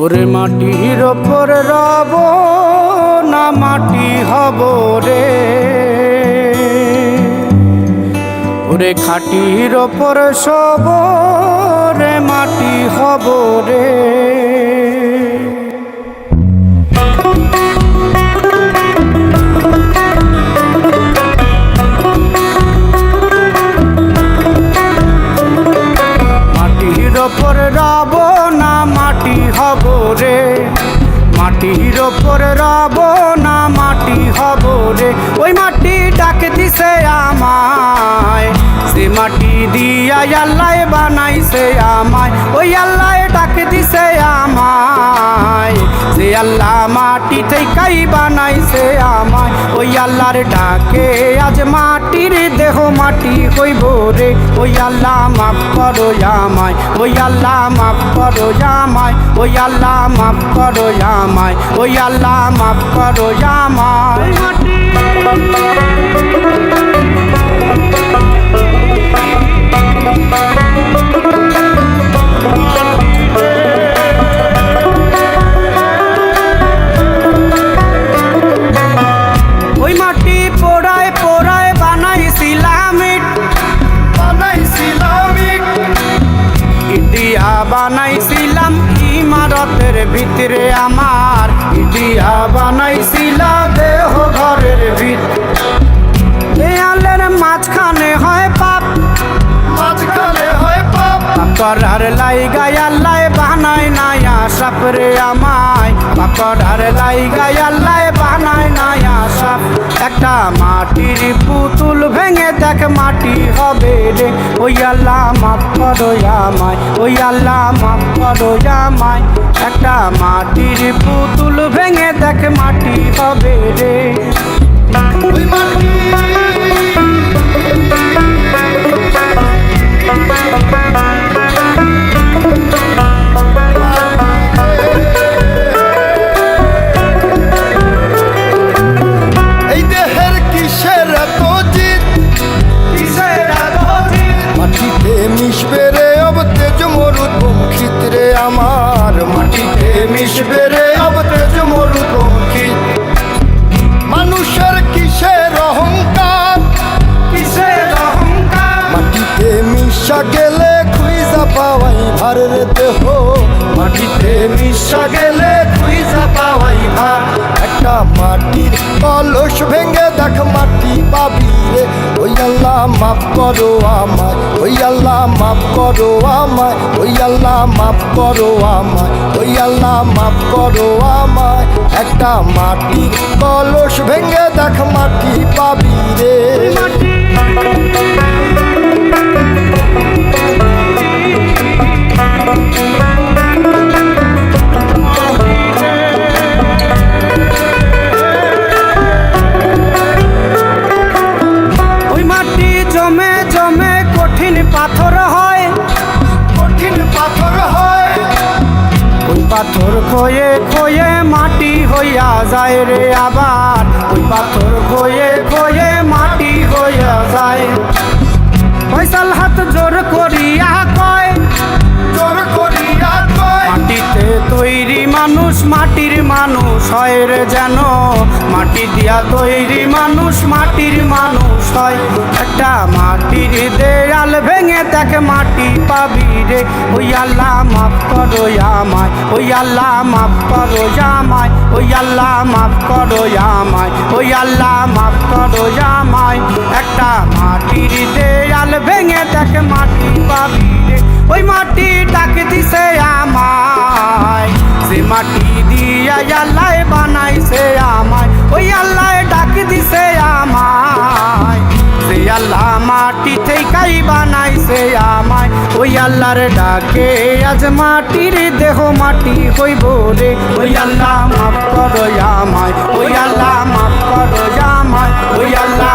ওরে মাটির ওপর রব না মাটি হব রে, ওরে খাটির ওপর সব রে মাটি হব রে। মাটির ওপর রব না মাটি হব রে, মাটির ওপর রব না মাটি হব রে। ওই মাটি ডাকে দিছে আমায়, সে মাটি দিয়া আল্লাহ বানাইছে আমায়। ওই আল্লাহ ডাকে দিছে আমায়, সে আল্লাহ মাটি থেকেই বানাইছে আমায়। ওই আল্লাহর ডাকে আজ মাটির দেহ মাটি হইব রে। ওই আল্লাহ মাফ করো আমায়, ওই আল্লাহ মাফ করো আমায়, ওই আল্লাহ মাফ করো আমায়, ওই আল্লাহ মাফ করো আমায়। ওই মাটি পোড়ায় পোড়ায় বানাইছিলাম ইট, ইডিয়া বানাইছিলাম ইমারতের ভিতরে আমার, ইডিয়া বানাইছিলাম দেহ ঘরের ভিতরে। দেয়ালের মাঝখানে হয় পাপ, মাঝখানে হয় পাপ করার লাইগায় আল্লাহ বানায় নায়া সাপ রে আমায়, করার লাইগায় আল্লাহ বানায় নায়া সাপ। একটা মাটির পুতুল ভেঙে দেখ মাটি হবে রে। ওই আল্লাহ মাফ করো আমায়, ওই আল্লাহ মাফ করো আমায়। একটা মাটির পুতুল ভেঙে দেখ মাটি হবে রে। ওই মাটি মিশবে রে অব তেজ মরুদ বঙ্কিত রে আমার, মাটিতে মিশবে রে অব তেজ মরুদ বঙ্কিত। মানুষের কিসের অহংকার, কিসের অহংকার মাটিতে মিশা গেলে খুঁজা পাওয়াই ভার রে দেহ, মাটিতে মিশা গেলে খুঁজা পাওয়াই ভার। একটা মাটির কলস ভেঙে দেখ মাটি পাবি রে। ওই আল্লাহ মাফ করো আমায়, ওই আল্লাহ মাফ করো আমায়, ওই আল্লাহ মাফ করো আমায়, ওই আল্লাহ মাফ করো আমায়। একটা মাটির কলস ভেঙে দেখ মাটি পাবি রে। জমে জমে কঠিন পাথর হয়, কঠিন পাথর হয়। ওই পাথর খয়ে খয়ে মাটি হইয়া যায় রে আবার, ওই পাথর খয়ে খয়ে মাটি হইয়া যায়। ফয়সাল হাত জোর করিয়া কয়, জোর করিয়া কয় মাটিতে তৈরি মানুষ মাটির মানুষ হয় রে যেন, মাটি দিয়া তৈরি মানুষ মাটির মানুষ হয়। একটা মাটির দেয়াল ভেঙে দেখ মাটি পাবি রে। ওই আল্লাহ মাফ করো আমায়, ওই আল্লাহ মাফ করো আমায়, ওই আল্লাহ মাফ করো আমায়, ওই আল্লাহ মাফ করো আমায়। একটা মাটির দেয়াল ভেঙে দেখ মাটি পাবি রে। ওই মাটি ডাকে দিছে আমায়, সে মাটি দিয়া আল্লাহ বানাইছে আমায়। ওই আল্লাহ ডাকে দিছে আমায়, সে আল্লাহ মাটি থেকেই বানাইছে আমায়। ওই আল্লাহর ডাকে আজ মাটির দেহ মাটি হইব রে। ওই আল্লাহ মাফ করো আমায়, ওই আল্লাহ মাফ করো আমায়, ওই আল্লাহ